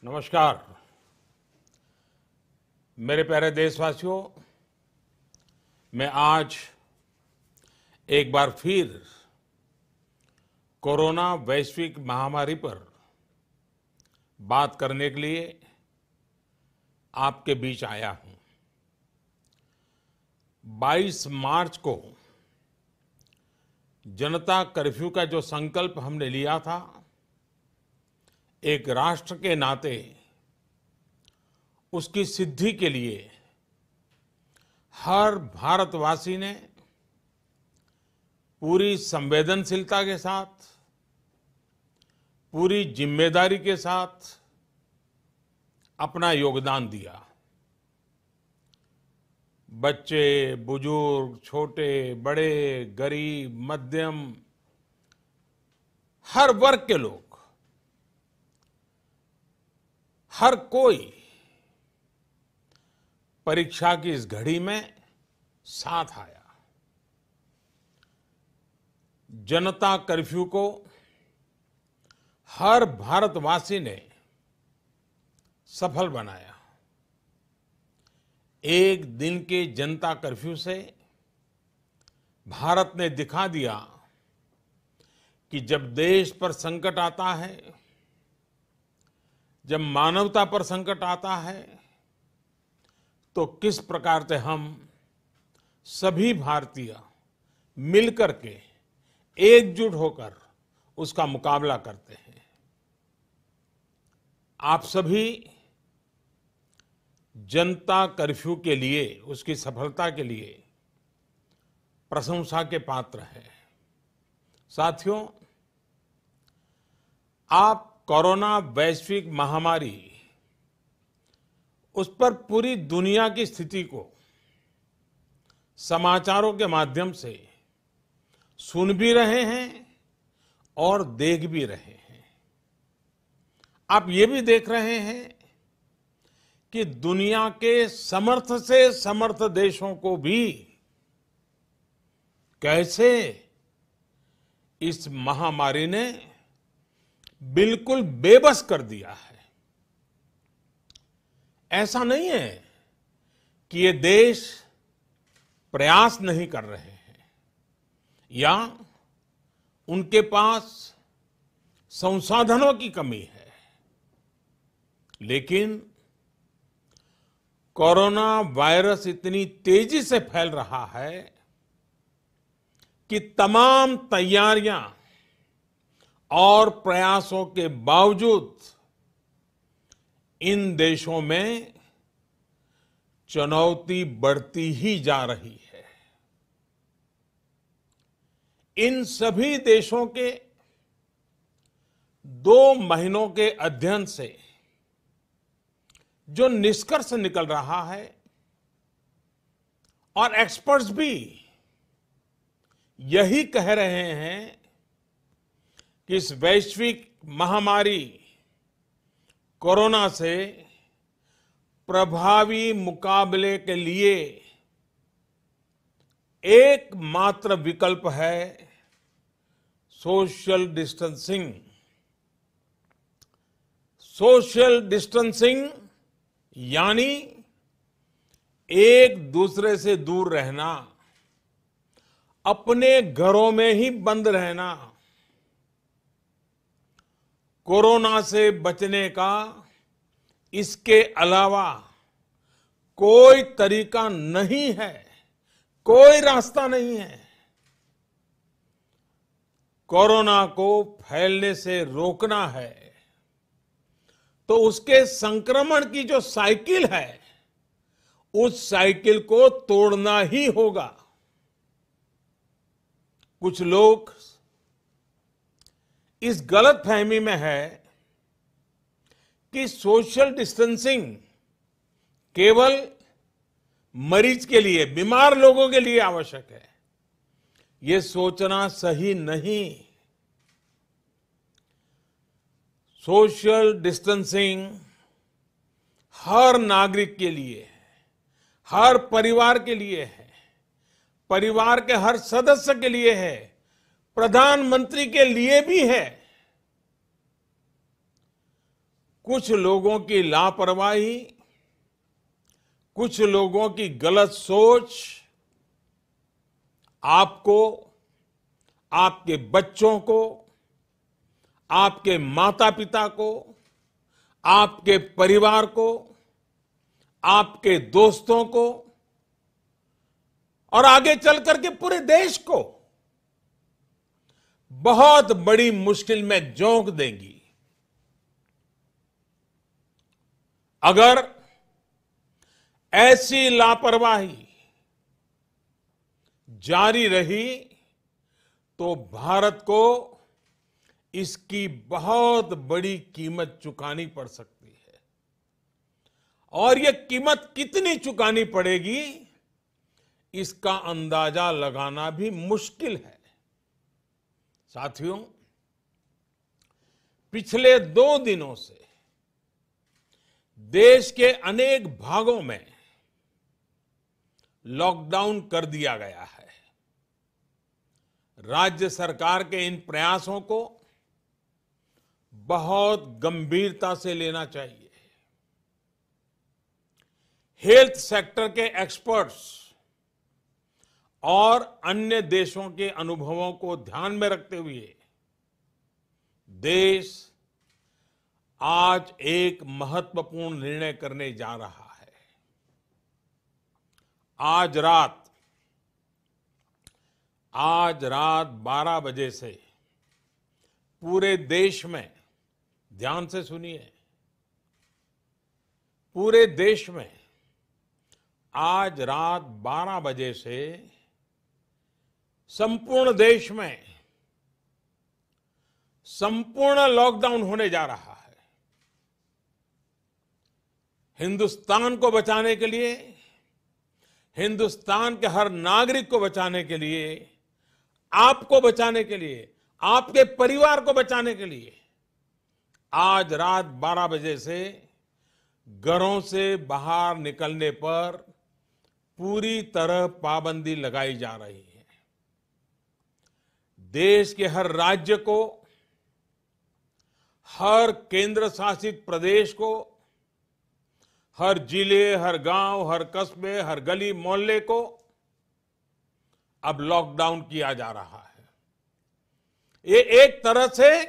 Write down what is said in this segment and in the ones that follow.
नमस्कार। मेरे प्यारे देशवासियों, मैं आज एक बार फिर कोरोना वैश्विक महामारी पर बात करने के लिए आपके बीच आया हूं। 22 मार्च को जनता कर्फ्यू का जो संकल्प हमने लिया था, एक राष्ट्र के नाते उसकी सिद्धि के लिए हर भारतवासी ने पूरी संवेदनशीलता के साथ, पूरी जिम्मेदारी के साथ अपना योगदान दिया। बच्चे, बुजुर्ग, छोटे, बड़े, गरीब, मध्यम, हर वर्ग के लोग, हर कोई परीक्षा की इस घड़ी में साथ आया। जनता कर्फ्यू को हर भारतवासी ने सफल बनाया। एक दिन के जनता कर्फ्यू से भारत ने दिखा दिया कि जब देश पर संकट आता है, जब मानवता पर संकट आता है, तो किस प्रकार से हम सभी भारतीय मिलकर के एकजुट होकर उसका मुकाबला करते हैं। आप सभी जनता कर्फ्यू के लिए, उसकी सफलता के लिए प्रशंसा के पात्र हैं। साथियों, आप कोरोना वैश्विक महामारी, उस पर पूरी दुनिया की स्थिति को समाचारों के माध्यम से सुन भी रहे हैं और देख भी रहे हैं। आप ये भी देख रहे हैं कि दुनिया के समर्थ से समर्थ देशों को भी कैसे इस महामारी ने बिल्कुल बेबस कर दिया है। ऐसा नहीं है कि ये देश प्रयास नहीं कर रहे हैं या उनके पास संसाधनों की कमी है, लेकिन कोरोना वायरस इतनी तेजी से फैल रहा है कि तमाम तैयारियां और प्रयासों के बावजूद इन देशों में चुनौती बढ़ती ही जा रही है। इन सभी देशों के 2 महीनों के अध्ययन से जो निष्कर्ष निकल रहा है, और एक्सपर्ट्स भी यही कह रहे हैं कि इस वैश्विक महामारी कोरोना से प्रभावी मुकाबले के लिए एकमात्र विकल्प है सोशल डिस्टेंसिंग। सोशल डिस्टेंसिंग यानी एक दूसरे से दूर रहना, अपने घरों में ही बंद रहना। कोरोना से बचने का इसके अलावा कोई तरीका नहीं है, कोई रास्ता नहीं है। कोरोना को फैलने से रोकना है तो उसके संक्रमण की जो साइकिल है, उस साइकिल को तोड़ना ही होगा। कुछ लोग इस गलतफहमी में है कि सोशल डिस्टेंसिंग केवल मरीज के लिए, बीमार लोगों के लिए आवश्यक है। ये सोचना सही नहीं। सोशल डिस्टेंसिंग हर नागरिक के लिए है, हर परिवार के लिए है, परिवार के हर सदस्य के लिए है, प्रधानमंत्री के लिए भी है। कुछ लोगों की लापरवाही, कुछ लोगों की गलत सोच आपको, आपके बच्चों को, आपके माता पिता को, आपके परिवार को, आपके दोस्तों को और आगे चल करके पूरे देश को बहुत बड़ी मुश्किल में झोंक देंगी। अगर ऐसी लापरवाही जारी रही तो भारत को इसकी बहुत बड़ी कीमत चुकानी पड़ सकती है। और यह कीमत कितनी चुकानी पड़ेगी, इसका अंदाजा लगाना भी मुश्किल है। साथियों, पिछले 2 दिनों से देश के अनेक भागों में लॉकडाउन कर दिया गया है। राज्य सरकार के इन प्रयासों को बहुत गंभीरता से लेना चाहिए। हेल्थ सेक्टर के एक्सपर्ट्स और अन्य देशों के अनुभवों को ध्यान में रखते हुए देश आज एक महत्वपूर्ण निर्णय करने जा रहा है। आज रात 12 बजे से पूरे देश में, ध्यान से सुनिए, पूरे देश में आज रात 12 बजे से संपूर्ण देश में संपूर्ण लॉकडाउन होने जा रहा है। हिंदुस्तान को बचाने के लिए, हिंदुस्तान के हर नागरिक को बचाने के लिए, आपको बचाने के लिए, आपके परिवार को बचाने के लिए आज रात 12 बजे से घरों से बाहर निकलने पर पूरी तरह पाबंदी लगाई जा रही है। देश के हर राज्य को, हर केंद्र शासित प्रदेश को, हर जिले, हर गांव, हर कस्बे, हर गली मोहल्ले को अब लॉकडाउन किया जा रहा है। ये एक तरह से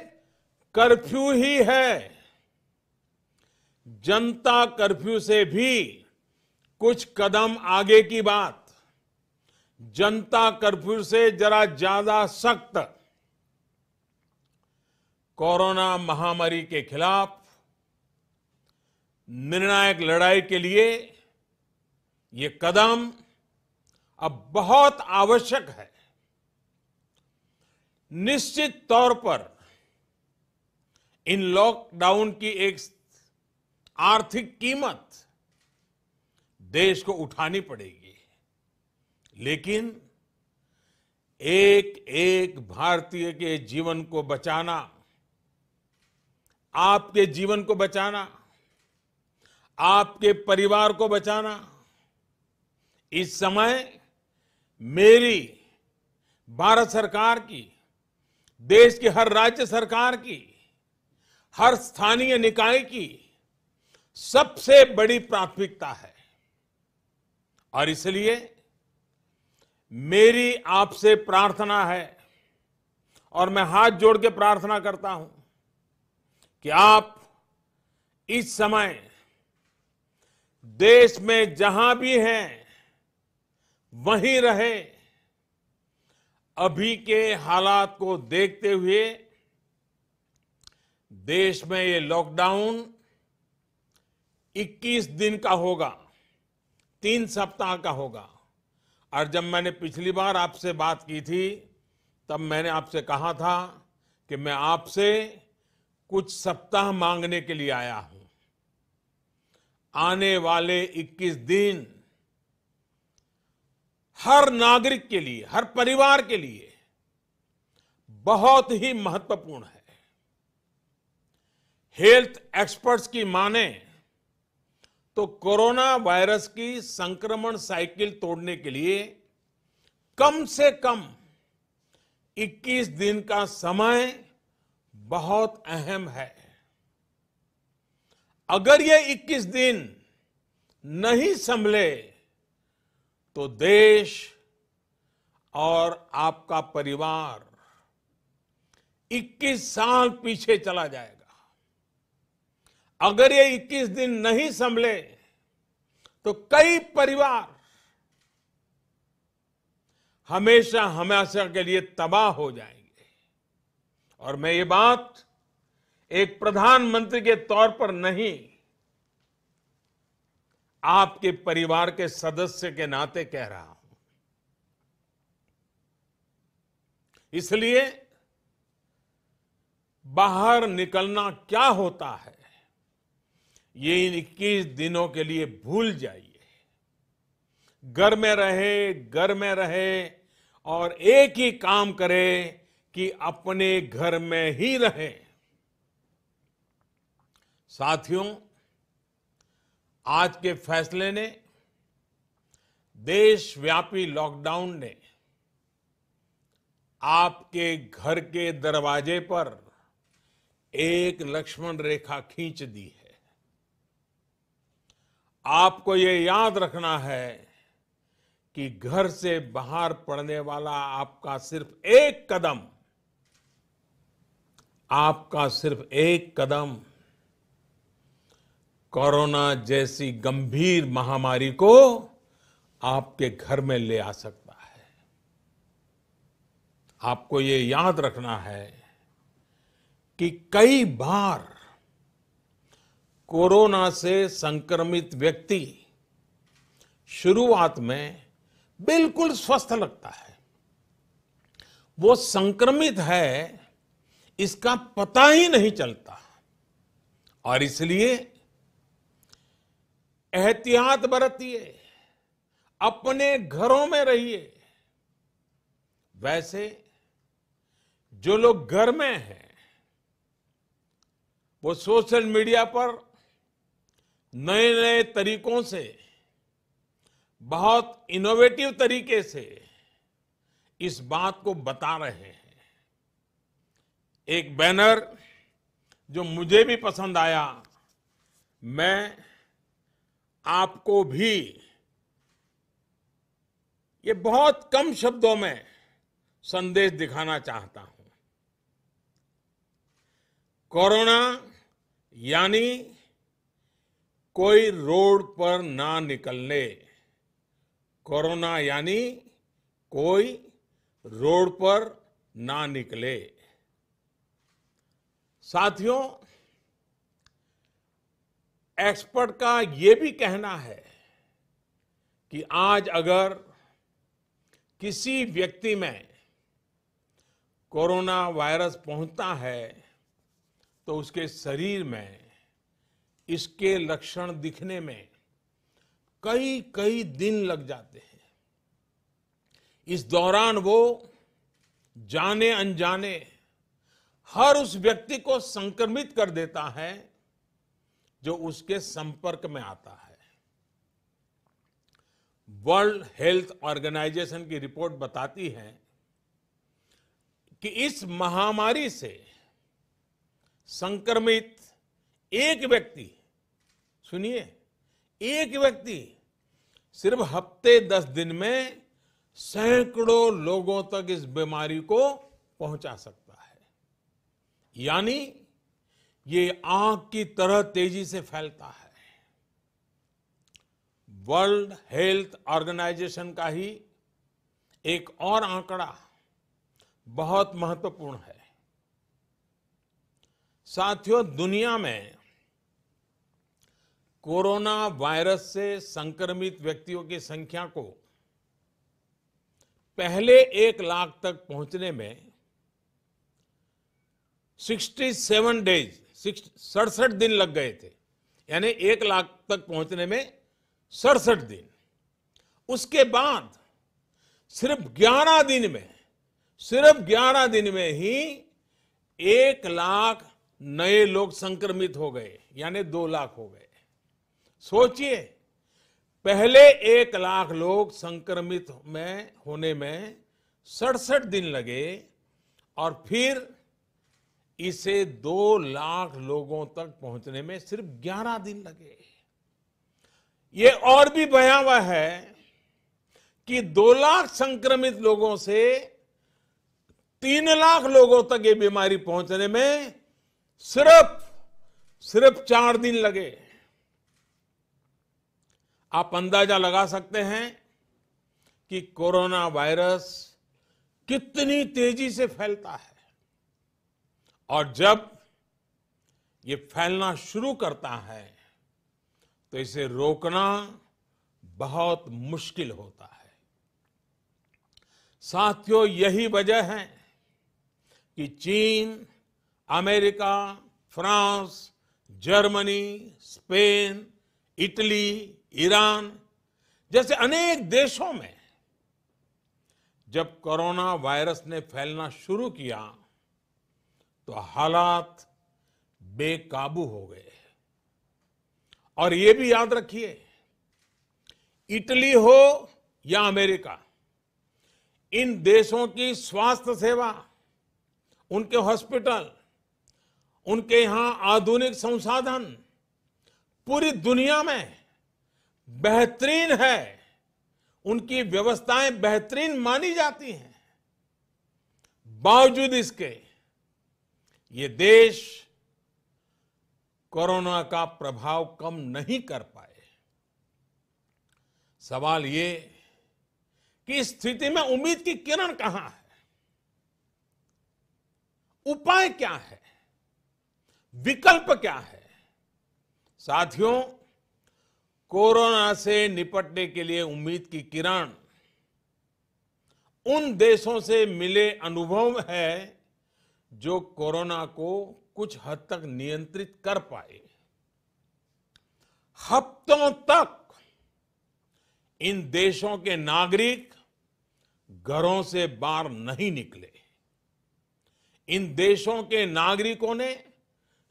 कर्फ्यू ही है। जनता कर्फ्यू से भी कुछ कदम आगे की बात। जनता कर्फ्यू से जरा ज्यादा सख्त। कोरोना महामारी के खिलाफ निर्णायक लड़ाई के लिए ये कदम अब बहुत आवश्यक है। निश्चित तौर पर इन लॉकडाउन की एक आर्थिक कीमत देश को उठानी पड़ेगी, लेकिन एक एक भारतीय के जीवन को बचाना, आपके जीवन को बचाना, आपके परिवार को बचाना, इस समय मेरी, भारत सरकार की, देश की हर राज्य सरकार की, हर स्थानीय निकाय की सबसे बड़ी प्राथमिकता है। और इसलिए मेरी आपसे प्रार्थना है और मैं हाथ जोड़ के प्रार्थना करता हूं कि आप इस समय देश में जहां भी हैं वहीं रहे। अभी के हालात को देखते हुए देश में ये लॉकडाउन 21 दिन का होगा, 3 सप्ताह का होगा। और जब मैंने पिछली बार आपसे बात की थी तब मैंने आपसे कहा था कि मैं आपसे कुछ सप्ताह मांगने के लिए आया हूं। आने वाले 21 दिन हर नागरिक के लिए, हर परिवार के लिए बहुत ही महत्वपूर्ण है। हेल्थ एक्सपर्ट्स की माने तो कोरोना वायरस की संक्रमण साइकिल तोड़ने के लिए कम से कम 21 दिन का समय बहुत अहम है। अगर ये 21 दिन नहीं संभले तो देश और आपका परिवार 21 साल पीछे चला जाएगा। अगर ये 21 दिन नहीं संभले तो कई परिवार हमेशा हमेशा के लिए तबाह हो जाएंगे। और मैं ये बात एक प्रधानमंत्री के तौर पर नहीं, आपके परिवार के सदस्य के नाते कह रहा हूं। इसलिए बाहर निकलना क्या होता है ये इन 21 दिनों के लिए भूल जाइए। घर में रहे और एक ही काम करे कि अपने घर में ही रहे। साथियों, आज के फैसले ने, देशव्यापी लॉकडाउन ने आपके घर के दरवाजे पर एक लक्ष्मण रेखा खींच दी है। आपको ये याद रखना है कि घर से बाहर पड़ने वाला आपका सिर्फ एक कदम कोरोना जैसी गंभीर महामारी को आपके घर में ले आ सकता है। आपको ये याद रखना है कि कई बार कोरोना से संक्रमित व्यक्ति शुरुआत में बिल्कुल स्वस्थ लगता है। वो संक्रमित है इसका पता ही नहीं चलता और इसलिए एहतियात बरतिए, अपने घरों में रहिए। वैसे जो लोग घर में हैं वो सोशल मीडिया पर नए नए तरीकों से, बहुत इनोवेटिव तरीके से इस बात को बता रहे हैं। एक बैनर जो मुझे भी पसंद आया, मैं आपको भी ये बहुत कम शब्दों में संदेश दिखाना चाहता हूं। कोरोना यानी कोई रोड पर ना निकलने। कोरोना यानी कोई रोड पर ना निकले। साथियों, एक्सपर्ट का ये भी कहना है कि आज अगर किसी व्यक्ति में कोरोना वायरस पहुंचता है तो उसके शरीर में इसके लक्षण दिखने में कई कई दिन लग जाते हैं। इस दौरान वो जाने अनजाने हर उस व्यक्ति को संक्रमित कर देता है जो उसके संपर्क में आता है। वर्ल्ड हेल्थ ऑर्गेनाइजेशन की रिपोर्ट बताती है कि इस महामारी से संक्रमित एक व्यक्ति, सुनिए, एक व्यक्ति सिर्फ हफ्ते 10 दिन में सैकड़ों लोगों तक इस बीमारी को पहुंचा सकता है। यानी ये आग की तरह तेजी से फैलता है। वर्ल्ड हेल्थ ऑर्गेनाइजेशन का ही एक और आंकड़ा बहुत महत्वपूर्ण है। साथियों, दुनिया में कोरोना वायरस से संक्रमित व्यक्तियों की संख्या को पहले 1 लाख तक पहुंचने में 67 दिन लग गए थे। यानी 1 लाख तक पहुंचने में 67 दिन। उसके बाद सिर्फ 11 दिन में ही 1 लाख नए लोग संक्रमित हो गए, यानी 2 लाख हो गए। सोचिए, पहले 1 लाख लोग संक्रमित होने में 67 दिन लगे और फिर इसे 2 लाख लोगों तक पहुंचने में सिर्फ 11 दिन लगे। ये और भी भयावह है कि 2 लाख संक्रमित लोगों से 3 लाख लोगों तक ये बीमारी पहुंचने में सिर्फ 4 दिन लगे। आप अंदाजा लगा सकते हैं कि कोरोना वायरस कितनी तेजी से फैलता है, और जब ये फैलना शुरू करता है तो इसे रोकना बहुत मुश्किल होता है। साथियों, यही वजह है कि चीन, America, France, Germany, Spain, Italy, Iran जैसे अनेक देशों में जब कोरोना वायरस ने फैलना शुरू किया तो हालात बेकाबू हो गए। और ये भी याद रखिए, इटली हो या अमेरिका, इन देशों की स्वास्थ्य सेवा, उनके हॉस्पिटल, उनके यहां आधुनिक संसाधन पूरी दुनिया में बेहतरीन है। उनकी व्यवस्थाएं बेहतरीन मानी जाती हैं। बावजूद इसके ये देश कोरोना का प्रभाव कम नहीं कर पाए। सवाल ये कि इस स्थिति में उम्मीद की किरण कहां है? उपाय क्या है? विकल्प क्या है? साथियों, कोरोना से निपटने के लिए उम्मीद की किरण उन देशों से मिले अनुभव है जो कोरोना को कुछ हद तक नियंत्रित कर पाए। हफ्तों तक इन देशों के नागरिक घरों से बाहर नहीं निकले। इन देशों के नागरिकों ने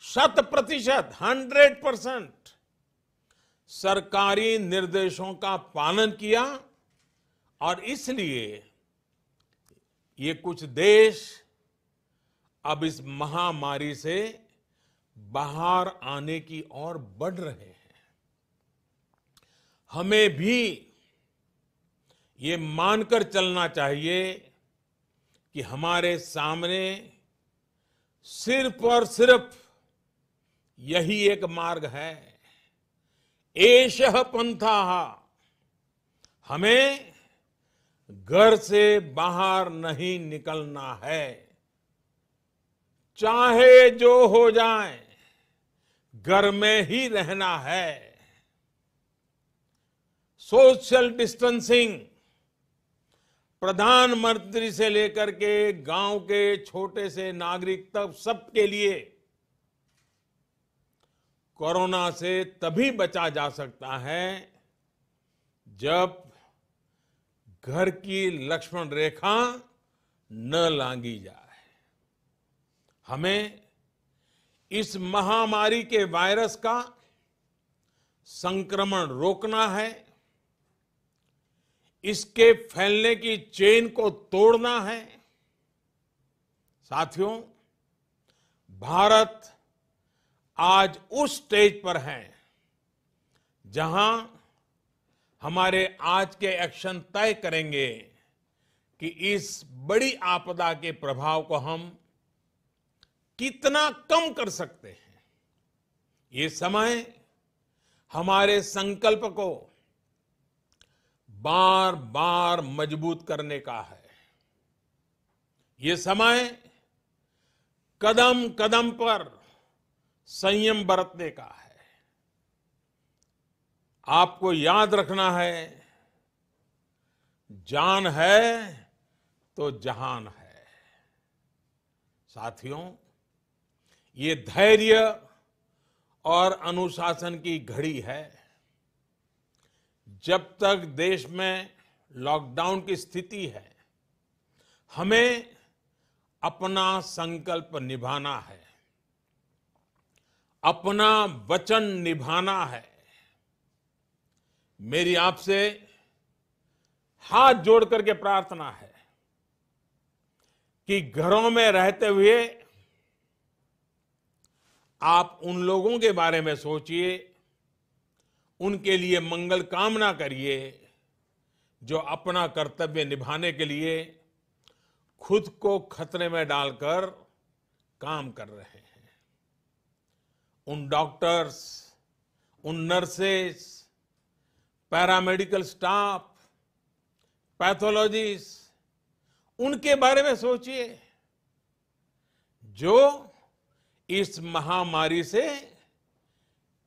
100% सरकारी निर्देशों का पालन किया, और इसलिए ये कुछ देश अब इस महामारी से बाहर आने की ओर बढ़ रहे हैं। हमें भी ये मानकर चलना चाहिए कि हमारे सामने सिर्फ और सिर्फ यही एक मार्ग है, एषः पंथाः। हमें घर से बाहर नहीं निकलना है, चाहे जो हो जाए घर में ही रहना है। सोशल डिस्टेंसिंग प्रधानमंत्री से लेकर के गांव के छोटे से नागरिक तक सबके लिए कोरोना से तभी बचा जा सकता है जब घर की लक्ष्मण रेखा न लांघी जाए। हमें इस महामारी के वायरस का संक्रमण रोकना है, इसके फैलने की चेन को तोड़ना है। साथियों, भारत आज उस स्टेज पर है जहां हमारे आज के एक्शन तय करेंगे कि इस बड़ी आपदा के प्रभाव को हम कितना कम कर सकते हैं। ये समय हमारे संकल्प को बार बार मजबूत करने का है। ये समय कदम कदम पर संयम बरतने का है। आपको याद रखना है, जान है तो जहान है। साथियों, ये धैर्य और अनुशासन की घड़ी है। जब तक देश में लॉकडाउन की स्थिति है, हमें अपना संकल्प निभाना है, अपना वचन निभाना है। मेरी आपसे हाथ जोड़ करके प्रार्थना है कि घरों में रहते हुए आप उन लोगों के बारे में सोचिए, उनके लिए मंगल कामना करिए जो अपना कर्तव्य निभाने के लिए खुद को खतरे में डालकर काम कर रहे हैं। उन डॉक्टर्स, उन नर्सेस, पैरामेडिकल स्टाफ, पैथोलॉजिस्ट, उनके बारे में सोचिए जो इस महामारी से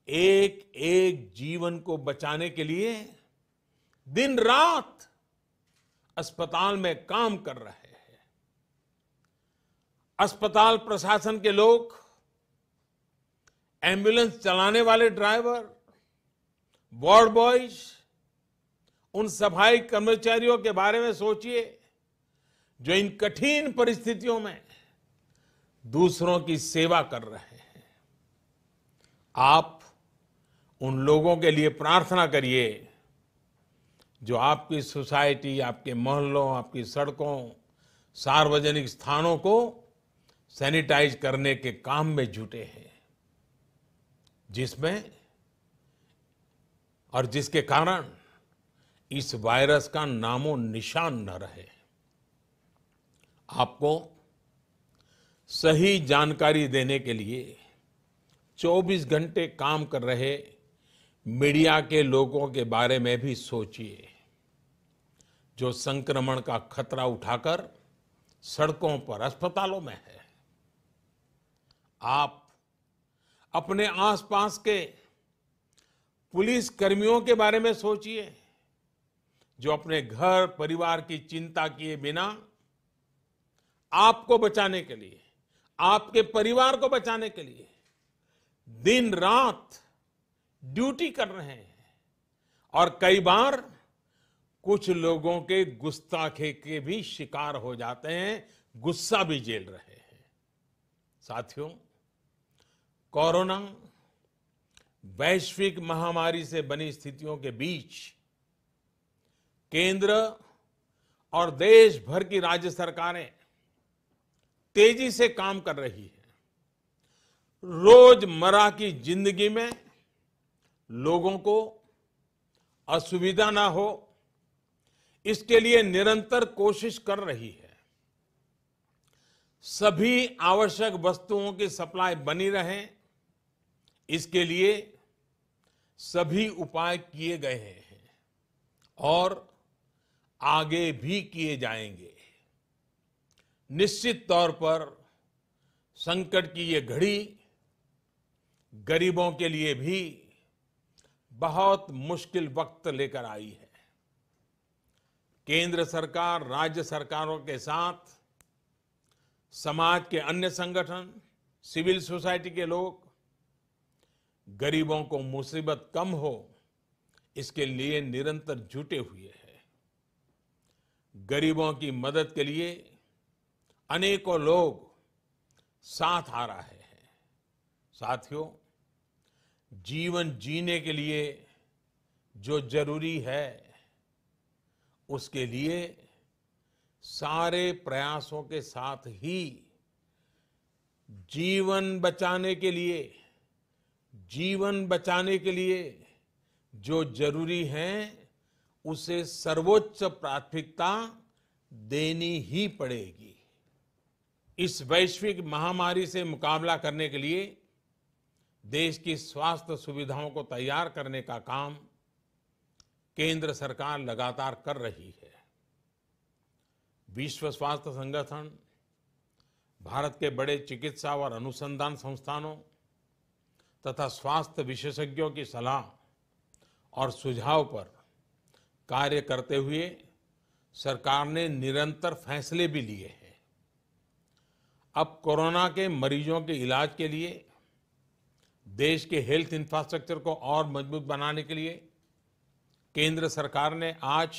एक एक जीवन को बचाने के लिए दिन रात अस्पताल में काम कर रहे हैं। अस्पताल प्रशासन के लोग, एम्बुलेंस चलाने वाले ड्राइवर, वार्ड बॉयज, उन सफाई कर्मचारियों के बारे में सोचिए जो इन कठिन परिस्थितियों में दूसरों की सेवा कर रहे हैं। आप उन लोगों के लिए प्रार्थना करिए जो आपकी सोसाइटी, आपके मोहल्लों, आपकी सड़कों, सार्वजनिक स्थानों को सैनिटाइज करने के काम में जुटे हैं, जिसमें और जिसके कारण इस वायरस का नामो निशान न रहे। आपको सही जानकारी देने के लिए 24 घंटे काम कर रहे मीडिया के लोगों के बारे में भी सोचिए जो संक्रमण का खतरा उठाकर सड़कों पर, अस्पतालों में है। आप अपने आसपास के पुलिस कर्मियों के बारे में सोचिए जो अपने घर परिवार की चिंता किए बिना आपको बचाने के लिए, आपके परिवार को बचाने के लिए दिन रात ड्यूटी कर रहे हैं और कई बार कुछ लोगों के गुस्ताखी के भी शिकार हो जाते हैं, गुस्सा भी झेल रहे हैं। साथियों, कोरोना वैश्विक महामारी से बनी स्थितियों के बीच केंद्र और देश भर की राज्य सरकारें तेजी से काम कर रही है। रोजमर्रा की जिंदगी में लोगों को असुविधा ना हो, इसके लिए निरंतर कोशिश कर रही है। सभी आवश्यक वस्तुओं की सप्लाई बनी रहे, इसके लिए सभी उपाय किए गए हैं और आगे भी किए जाएंगे। निश्चित तौर पर संकट की ये घड़ी गरीबों के लिए भी बहुत मुश्किल वक्त लेकर आई है। केंद्र सरकार, राज्य सरकारों के साथ समाज के अन्य संगठन, सिविल सोसाइटी के लोग गरीबों को मुसीबत कम हो, इसके लिए निरंतर जुटे हुए हैं। गरीबों की मदद के लिए अनेकों लोग साथ आ रहे हैं। साथियों, जीवन जीने के लिए जो जरूरी है, उसके लिए सारे प्रयासों के साथ ही जीवन बचाने के लिए जो जरूरी है उसे सर्वोच्च प्राथमिकता देनी ही पड़ेगी। इस वैश्विक महामारी से मुकाबला करने के लिए देश की स्वास्थ्य सुविधाओं को तैयार करने का काम केंद्र सरकार लगातार कर रही है। विश्व स्वास्थ्य संगठन, भारत के बड़े चिकित्सा और अनुसंधान संस्थानों तथा स्वास्थ्य विशेषज्ञों की सलाह और सुझाव पर कार्य करते हुए सरकार ने निरंतर फैसले भी लिए हैं। अब कोरोना के मरीजों के इलाज के लिए देश के हेल्थ इंफ्रास्ट्रक्चर को और मजबूत बनाने के लिए केंद्र सरकार ने आज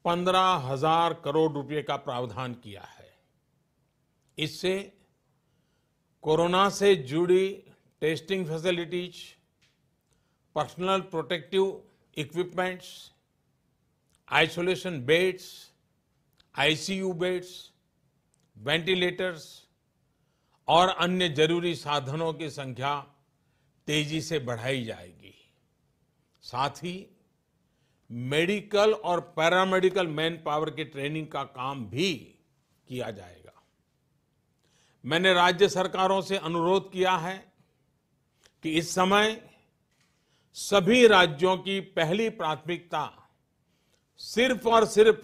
15,000 करोड़ रुपए का प्रावधान किया है। इससे कोरोना से जुड़ी testing facilities, personal protective equipments, isolation beds, ICU beds, ventilators और अन्य जरूरी साधनों की संख्या तेजी से बढ़ाई जाएगी। साथ ही मेडिकल और पैरामेडिकल मैन पावर की ट्रेनिंग का काम भी किया जाएगा। मैंने राज्य सरकारों से अनुरोध किया है कि इस समय सभी राज्यों की पहली प्राथमिकता सिर्फ और सिर्फ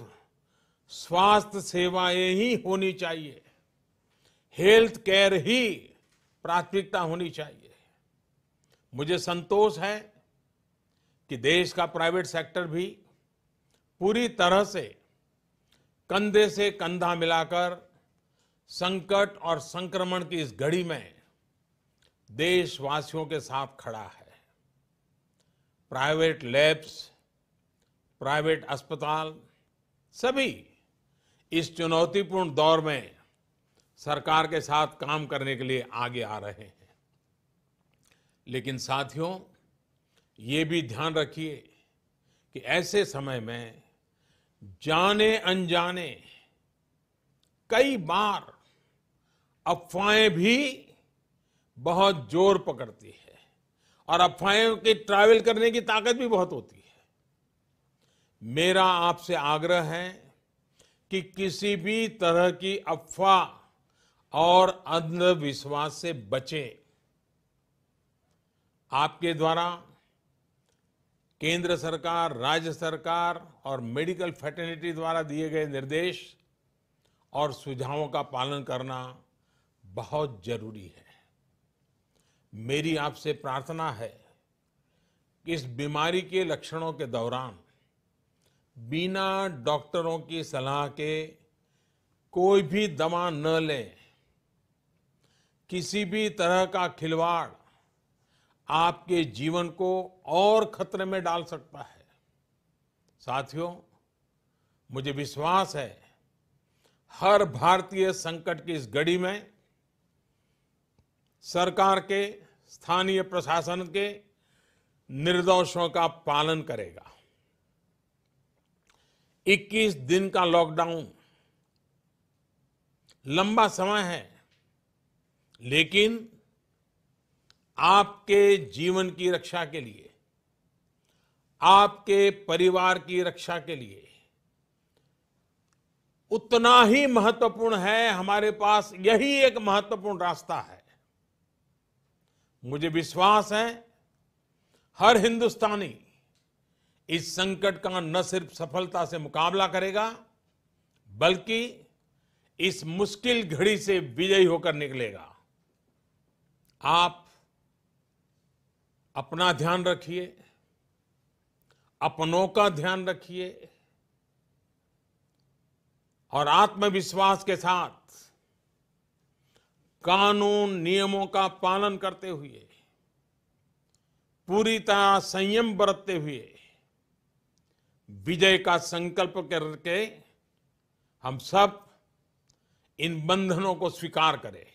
स्वास्थ्य सेवाएं ही होनी चाहिए, हेल्थ केयर ही प्राथमिकता होनी चाहिए। मुझे संतोष है कि देश का प्राइवेट सेक्टर भी पूरी तरह से कंधे से कंधा मिलाकर संकट और संक्रमण की इस घड़ी में देशवासियों के साथ खड़ा है। प्राइवेट लैब्स, प्राइवेट अस्पताल सभी इस चुनौतीपूर्ण दौर में सरकार के साथ काम करने के लिए आगे आ रहे हैं। लेकिन साथियों, ये भी ध्यान रखिए कि ऐसे समय में जाने अनजाने कई बार अफवाहें भी बहुत जोर पकड़ती है और अफवाहें की ट्रैवल करने की ताकत भी बहुत होती है। मेरा आपसे आग्रह है कि किसी भी तरह की अफवाह और अंधविश्वास से बचें। आपके द्वारा केंद्र सरकार, राज्य सरकार और मेडिकल फ्रेटर्निटी द्वारा दिए गए निर्देश और सुझावों का पालन करना बहुत जरूरी है। मेरी आपसे प्रार्थना है कि इस बीमारी के लक्षणों के दौरान बिना डॉक्टरों की सलाह के कोई भी दवा न लें। किसी भी तरह का खिलवाड़ आपके जीवन को और खतरे में डाल सकता है। साथियों, मुझे विश्वास है हर भारतीय संकट की इस घड़ी में सरकार के, स्थानीय प्रशासन के निर्देशों का पालन करेगा। 21 दिन का लॉकडाउन लंबा समय है, लेकिन आपके जीवन की रक्षा के लिए, आपके परिवार की रक्षा के लिए उतना ही महत्वपूर्ण है। हमारे पास यही एक महत्वपूर्ण रास्ता है। मुझे विश्वास है हर हिंदुस्तानी इस संकट का न सिर्फ सफलता से मुकाबला करेगा, बल्कि इस मुश्किल घड़ी से विजयी होकर निकलेगा। आप अपना ध्यान रखिए, अपनों का ध्यान रखिए और आत्मविश्वास के साथ कानून नियमों का पालन करते हुए, पूरी तरह संयम बरतते हुए विजय का संकल्प करके हम सब इन बंधनों को स्वीकार करें।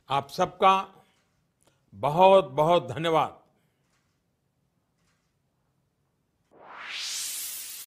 आप सबका बहुत बहुत धन्यवाद।